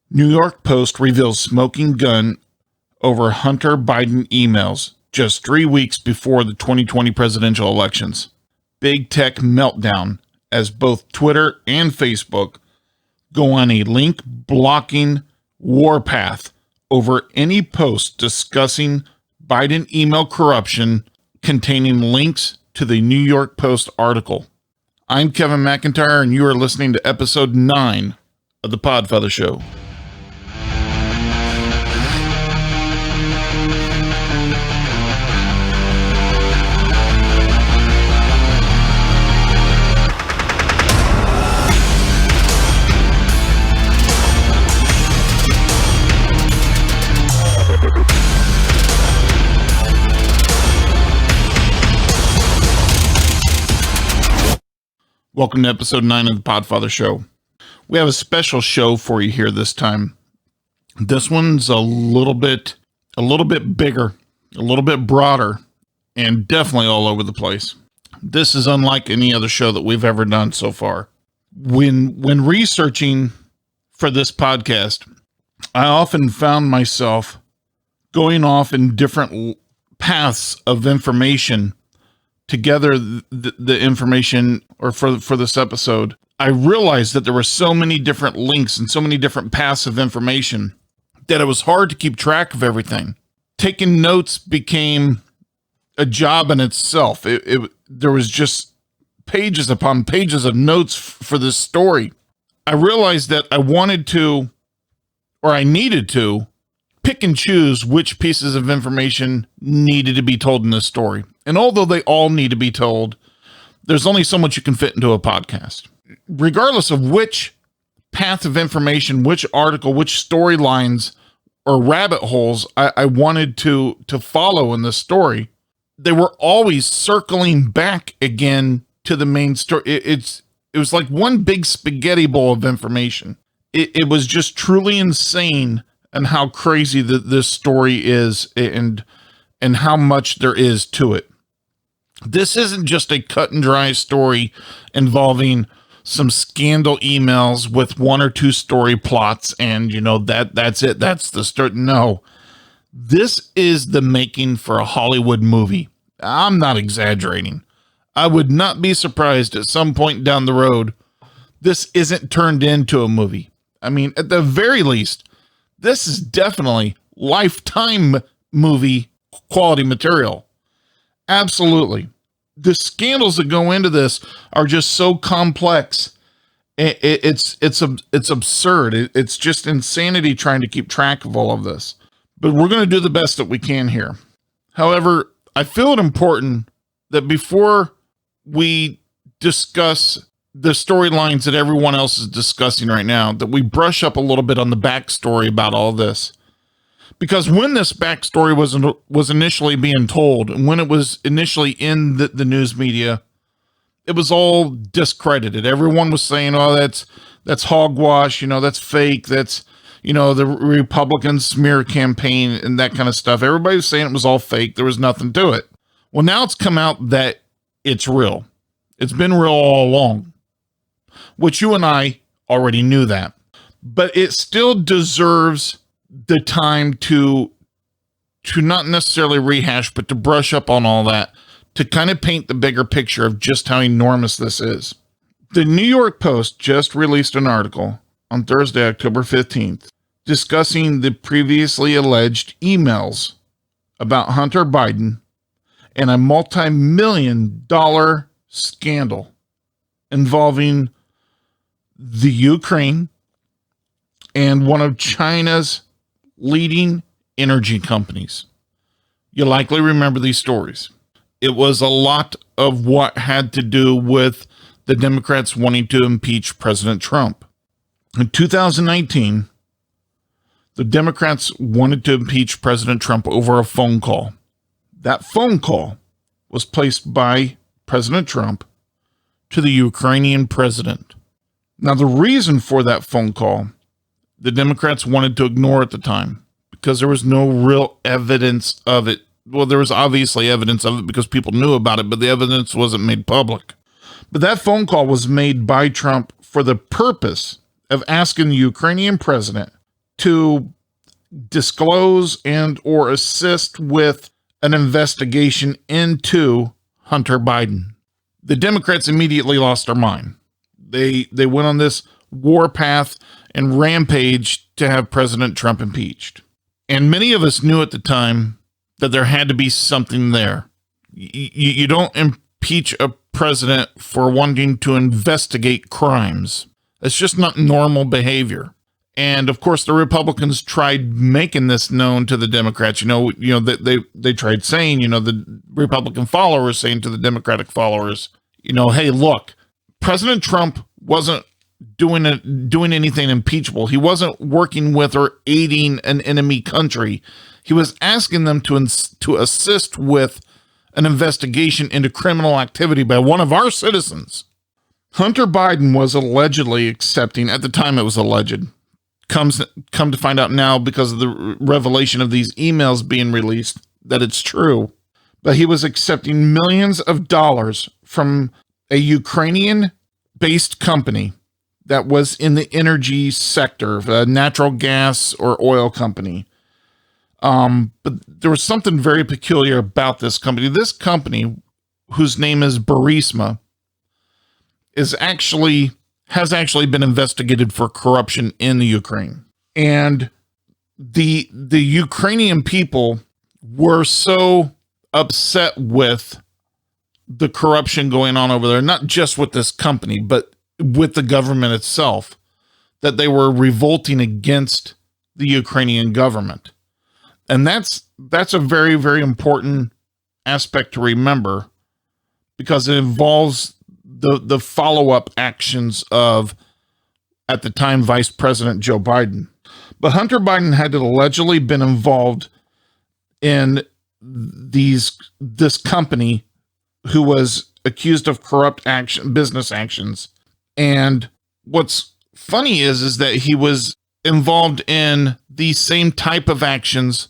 New York Post reveals smoking gun over Hunter Biden emails just 3 weeks before the 2020 presidential elections. Big tech meltdown as both Twitter and Facebook go on a link blocking warpath over any post discussing Biden email corruption containing links to the New York Post article. I'm Kevin McIntyre, and you are listening to episode 9 of the Podfather Show. Welcome to episode 9 of the Podfather Show. We have a special show for you here this time. This one's a little bit bigger, a little bit broader, and definitely all over the place. This is unlike any other show that we've ever done so far. When researching for this podcast, I often found myself going off in different paths of information to gather the information or for this episode. I realized that there were so many different links and so many different paths of information that it was hard to keep track of everything. Taking notes became a job in itself. There was just pages upon pages of notes for this story. I realized that I needed to pick and choose which pieces of information needed to be told in this story. And although they all need to be told, there's only so much you can fit into a podcast. Regardless of which path of information, which article, which storylines or rabbit holes I wanted to follow in this story, they were always circling back again to the main story. It was like one big spaghetti bowl of information. It was just truly insane and how crazy this story is and how much there is to it. This isn't just a cut and dry story involving some scandal emails with one or two story plots and, that's it. That's the start. No, this is the making for a Hollywood movie. I'm not exaggerating. I would not be surprised at some point down the road this isn't turned into a movie. I mean, at the very least, this is definitely Lifetime movie quality material. Absolutely. The scandals that go into this are just so complex. It's absurd. It's just insanity trying to keep track of all of this. But we're going to do the best that we can here. However, I feel it important that before we discuss the storylines that everyone else is discussing right now, that we brush up a little bit on the backstory about all this. Because when this backstory was initially being told, and when it was initially in the news media, it was all discredited. Everyone was saying, "Oh, that's hogwash. That's fake. That's the Republican smear campaign and that kind of stuff." Everybody was saying it was all fake. There was nothing to it. Well, now it's come out that it's real. It's been real all along, which you and I already knew that, but it still deserves the time to not necessarily rehash, but to brush up on all that, to kind of paint the bigger picture of just how enormous this is. The New York Post just released an article on Thursday, October 15th, discussing the previously alleged emails about Hunter Biden and a multi-million-dollar scandal involving the Ukraine and one of China's leading energy companies. You likely remember these stories. It was a lot of what had to do with the Democrats wanting to impeach President Trump. In 2019, the Democrats wanted to impeach President Trump over a phone call. That phone call was placed by President Trump to the Ukrainian president. Now, the reason for that phone call, the Democrats wanted to ignore at the time because there was no real evidence of it. Well, there was obviously evidence of it because people knew about it, but the evidence wasn't made public. But that phone call was made by Trump for the purpose of asking the Ukrainian president to disclose and or assist with an investigation into Hunter Biden. The Democrats immediately lost their mind. They went on this warpath and rampage to have President Trump impeached. And many of us knew at the time that there had to be something there. You don't impeach a president for wanting to investigate crimes. That's just not normal behavior. And of course, the Republicans tried making this known to the Democrats. They tried saying, the Republican followers saying to the Democratic followers, hey, look, President Trump wasn't doing anything impeachable. He wasn't working with or aiding an enemy country. He was asking them to assist with an investigation into criminal activity by one of our citizens. Hunter Biden was allegedly accepting, at the time it was alleged, come to find out now because of the revelation of these emails being released that it's true, but he was accepting millions of dollars from a Ukrainian-based company that was in the energy sector, a natural gas or oil company. But there was something very peculiar about this company. This company, whose name is Burisma, has actually been investigated for corruption in the Ukraine. And the Ukrainian people were so upset with the corruption going on over there, not just with this company, but with the government itself, that they were revolting against the Ukrainian government. And that's a very, very important aspect to remember, because it involves the follow-up actions of, at the time, Vice President Joe Biden. But Hunter Biden had allegedly been involved in this company who was accused of corrupt business actions. And what's funny is that he was involved in the same type of actions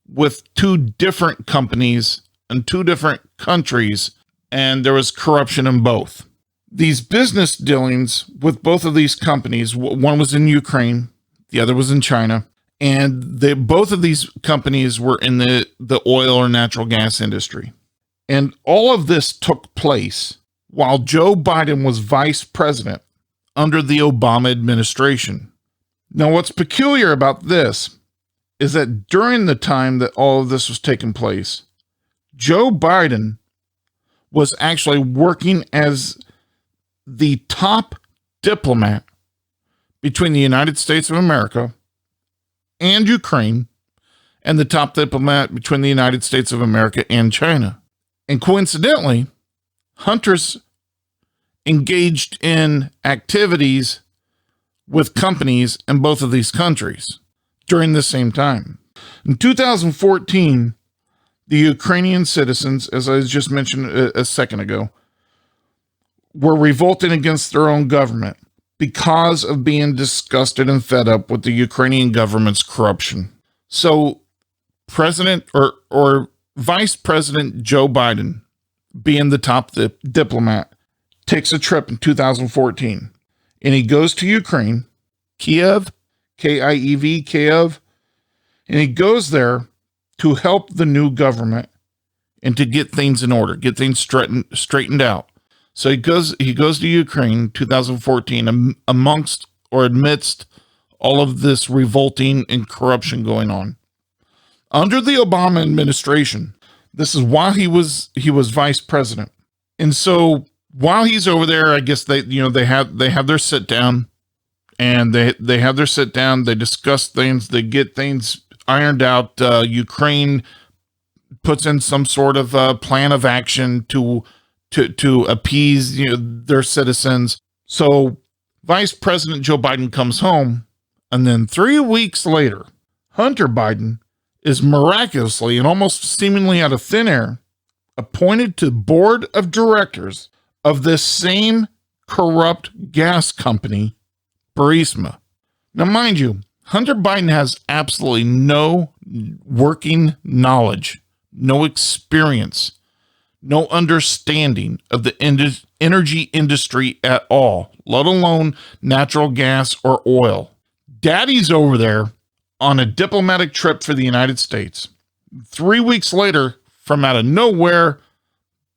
with two different companies in two different countries, and there was corruption in both. These business dealings with both of these companies, one was in Ukraine, the other was in China, and both of these companies were in the oil or natural gas industry. And all of this took place while Joe Biden was vice president under the Obama administration. Now, what's peculiar about this is that during the time that all of this was taking place, Joe Biden was actually working as the top diplomat between the United States of America and Ukraine, and the top diplomat between the United States of America and China. And coincidentally, Hunter's engaged in activities with companies in both of these countries during the same time. In 2014, the Ukrainian citizens, as I just mentioned a second ago, were revolting against their own government because of being disgusted and fed up with the Ukrainian government's corruption. So President or Vice President Joe Biden, being the top diplomat, takes a trip in 2014, and he goes to Ukraine, Kiev, K-I-E-V, Kiev, and he goes there to help the new government and to get things in order, get things straightened out. So he goes to Ukraine in 2014 amidst all of this revolting and corruption going on. Under the Obama administration, this is while he was vice president. And so while he's over there, I guess they have their sit down, and they have their sit down, they discuss things, they get things ironed out. Ukraine puts in some sort of plan of action to appease their citizens. So Vice President Joe Biden comes home, and then 3 weeks later, Hunter Biden is miraculously and almost seemingly out of thin air appointed to board of directors of this same corrupt gas company, Burisma. Now, mind you, Hunter Biden has absolutely no working knowledge, no experience, no understanding of the energy industry at all, let alone natural gas or oil. Daddy's over there on a diplomatic trip for the United States. 3 weeks later, from out of nowhere,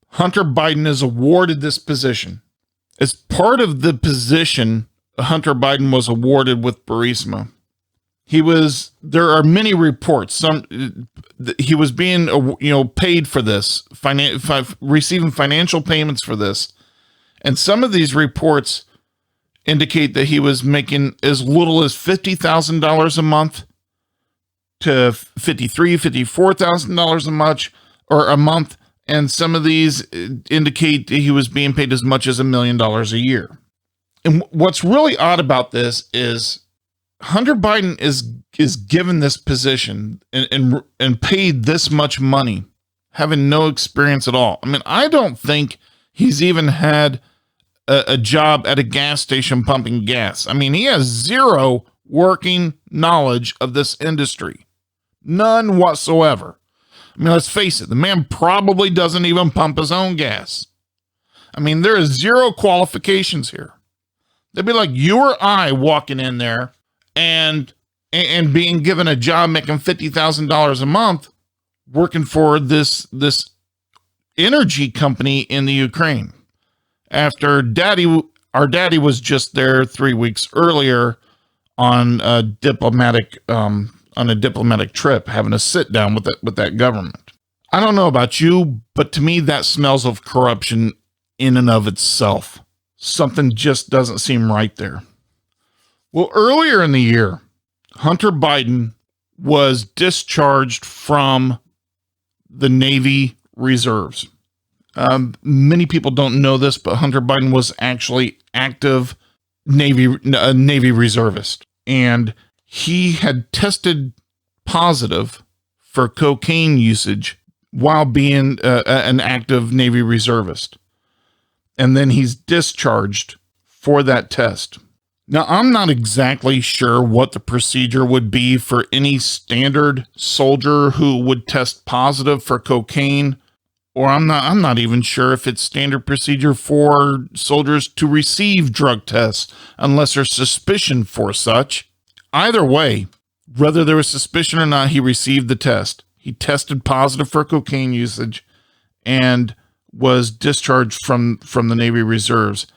Hunter Biden is awarded this position. As part of the position Hunter Biden was awarded with Burisma, there are many reports. He was being, paid for this, receiving financial payments for this. And some of these reports indicate that he was making as little as $50,000 a month to $53,000, $54,000 a month. And some of these indicate that he was being paid as much as $1 million a year. And what's really odd about this is Hunter Biden is given this position and paid this much money, having no experience at all. I mean, I don't think he's even had a job at a gas station pumping gas. I mean, he has zero working knowledge of this industry. None whatsoever. I mean, let's face it, the man probably doesn't even pump his own gas. I mean, there is zero qualifications here. They'd be like you or I walking in there and being given a job making $50,000 a month working for this energy company in the Ukraine. After our daddy was just there 3 weeks earlier on a diplomatic trip, having a sit down with that government. I don't know about you, but to me, that smells of corruption in and of itself. Something just doesn't seem right there. Well, earlier in the year, Hunter Biden was discharged from the Navy Reserves. Many people don't know this, but Hunter Biden was actually active Navy reservist, and he had tested positive for cocaine usage while being an active Navy reservist. And then he's discharged for that test. Now, I'm not exactly sure what the procedure would be for any standard soldier who would test positive for cocaine, or I'm not even sure if it's standard procedure for soldiers to receive drug tests unless there's suspicion for such. Either way, whether there was suspicion or not, he received the test. He tested positive for cocaine usage and was discharged from the Navy Reserves.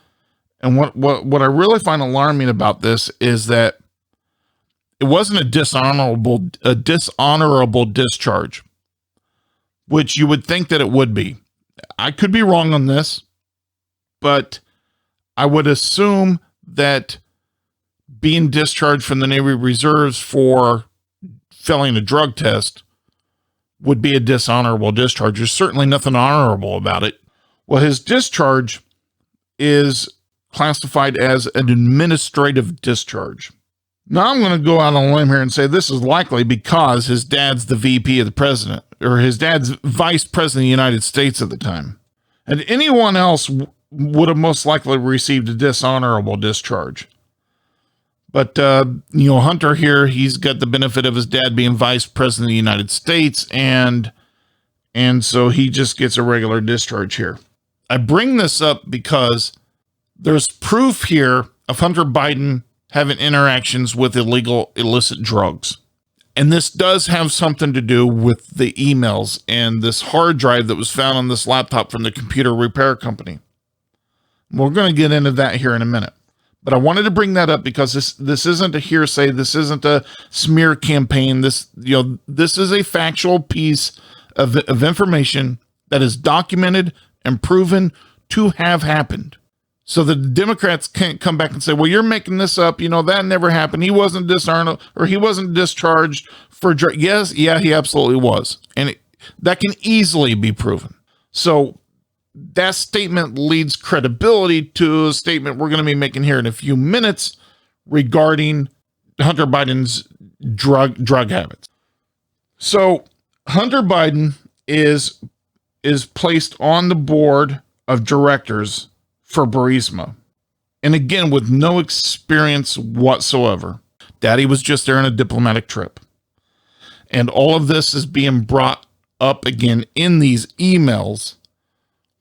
And what I really find alarming about this is that it wasn't a dishonorable discharge, which you would think that it would be. I could be wrong on this, but I would assume that being discharged from the Navy Reserves for failing a drug test would be a dishonorable discharge. There's certainly nothing honorable about it. Well, his discharge is classified as an administrative discharge. Now, I'm going to go out on a limb here and say this is likely because his dad's the VP of the president, or his dad's vice president of the United States at the time. And anyone else would have most likely received a dishonorable discharge. But, Hunter here, he's got the benefit of his dad being vice president of the United States, and so he just gets a regular discharge here. I bring this up because there's proof here of Hunter Biden having interactions with illicit drugs. And this does have something to do with the emails and this hard drive that was found on this laptop from the computer repair company. We're going to get into that here in a minute. But I wanted to bring that up because this isn't a hearsay. This isn't a smear campaign. This is a factual piece of information that is documented and proven to have happened. So the Democrats can't come back and say, well, you're making this up. That never happened. He wasn't dishonored, or he wasn't discharged for drug. Yes, yeah, he absolutely was. And that can easily be proven. So that statement leads credibility to a statement we're going to be making here in a few minutes regarding Hunter Biden's drug habits. So Hunter Biden is placed on the board of directors for Burisma. And again, with no experience whatsoever. Daddy was just there on a diplomatic trip. And all of this is being brought up again in these emails,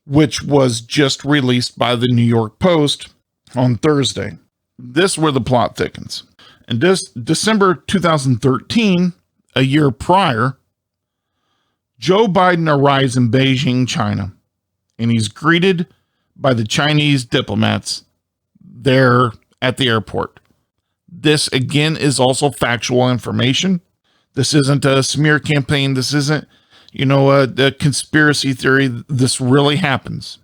which was just released by the New York Post on Thursday. This is where the plot thickens. And December 2013, a year prior, Joe Biden arrives in Beijing, China, and he's greeted by the Chinese diplomats there at the airport. This, again, is also factual information. This isn't a smear campaign. This isn't, a conspiracy theory. This really happens.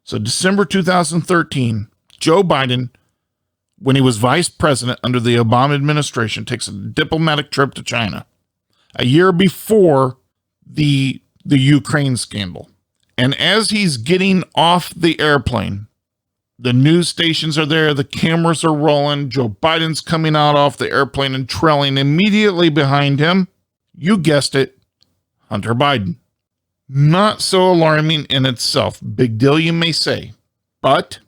So December 2013, Joe Biden, when he was vice president under the Obama administration, takes a diplomatic trip to China a year before the Ukraine scandal. And as he's getting off the airplane, the news stations are there, the cameras are rolling, Joe Biden's coming out off the airplane and trailing immediately behind him, you guessed it, Hunter Biden. Not so alarming in itself. Big deal, you may say. But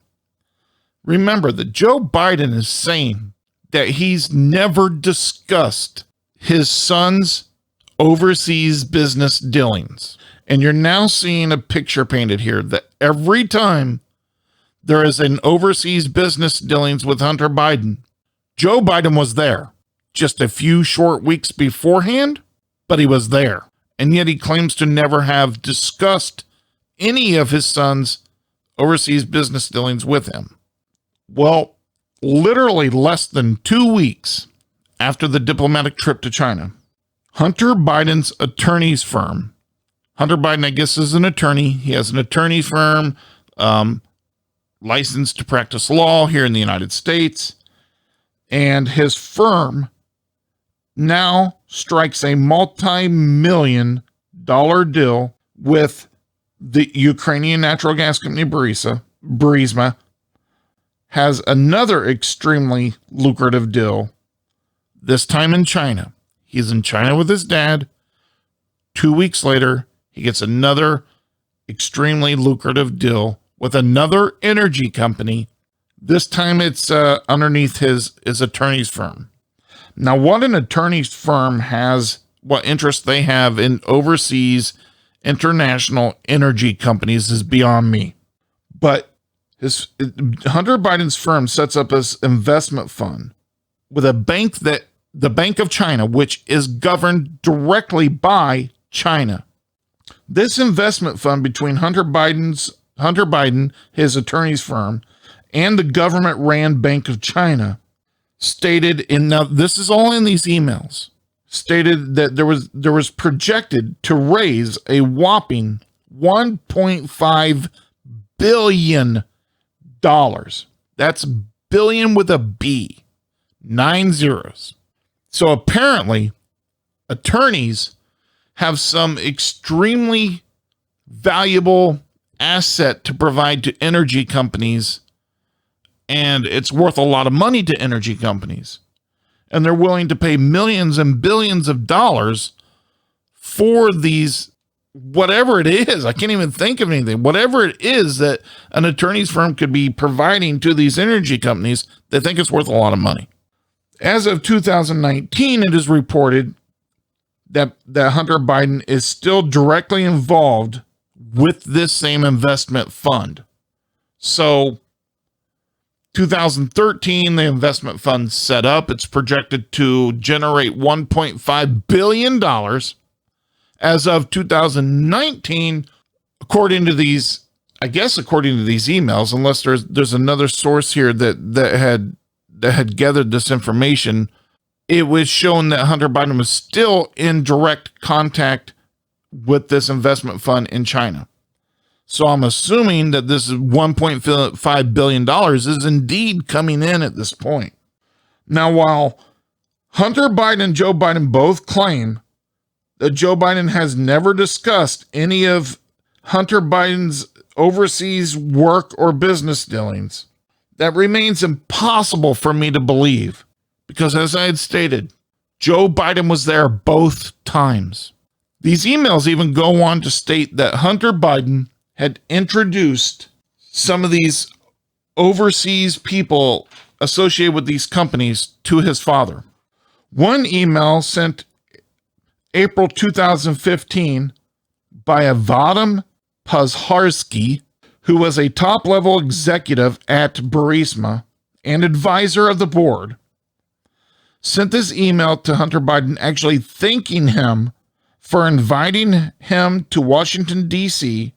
remember that Joe Biden is saying that he's never discussed his son's overseas business dealings. And you're now seeing a picture painted here that every time there is an overseas business dealings with Hunter Biden, Joe Biden was there just a few short weeks beforehand, but he was there. And yet he claims to never have discussed any of his son's overseas business dealings with him. Well, literally less than 2 weeks after the diplomatic trip to China, Hunter Biden's attorney's firm, Hunter Biden, I guess, is an attorney. He has an attorney firm, licensed to practice law here in the United States. And his firm now strikes a multi-million-dollar deal with the Ukrainian natural gas company Burisma, has another extremely lucrative deal, this time in China. He's in China with his dad. 2 weeks later, he gets another extremely lucrative deal with another energy company. This time it's underneath his attorney's firm. Now, what an attorney's firm has, what interest they have in overseas international energy companies is beyond me. But Hunter Biden's firm sets up this investment fund with the Bank of China, which is governed directly by China. This investment fund between Hunter Biden, his attorney's firm, and the government-ran Bank of China stated now this is all in these emails, stated that there was projected to raise a whopping $1.5 billion. That's billion with a B, 9 zeros. So apparently, attorneys have some extremely valuable asset to provide to energy companies, and it's worth a lot of money to energy companies. And they're willing to pay millions and billions of dollars for these, whatever it is. I can't even think of anything. Whatever it is that an attorney's firm could be providing to these energy companies, they think it's worth a lot of money. As of 2019, it is reported that Hunter Biden is still directly involved with this same investment fund. So 2013, the investment fund set up. It's projected to generate $1.5 billion. As of 2019, according to these emails, unless there's another source here that had gathered this information, it was shown that Hunter Biden was still in direct contact with this investment fund in China. So I'm assuming that this $1.5 billion is indeed coming in at this point. Now, while Hunter Biden and Joe Biden both claim that Joe Biden has never discussed any of Hunter Biden's overseas work or business dealings, that remains impossible for me to believe. Because as I had stated, Joe Biden was there both times. These emails even go on to state that Hunter Biden had introduced some of these overseas people associated with these companies to his father. One email sent April 2015 by a Vadim Pozharsky, who was a top-level executive at Burisma and advisor of the board, sent this email to Hunter Biden actually thanking him for inviting him to Washington, D.C.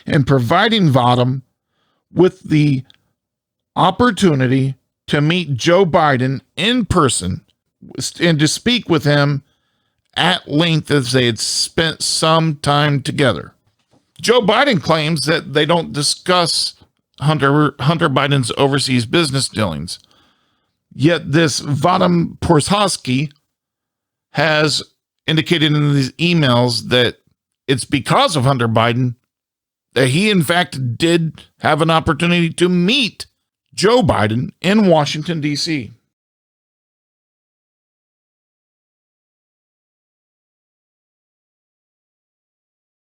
and providing Vadim with the opportunity to meet Joe Biden in person and to speak with him at length as they had spent some time together. Joe Biden claims that they don't discuss Hunter Biden's overseas business dealings. Yet this Vadim Porsosky has indicated in these emails that it's because of Hunter Biden that he, in fact, did have an opportunity to meet Joe Biden in Washington, D.C.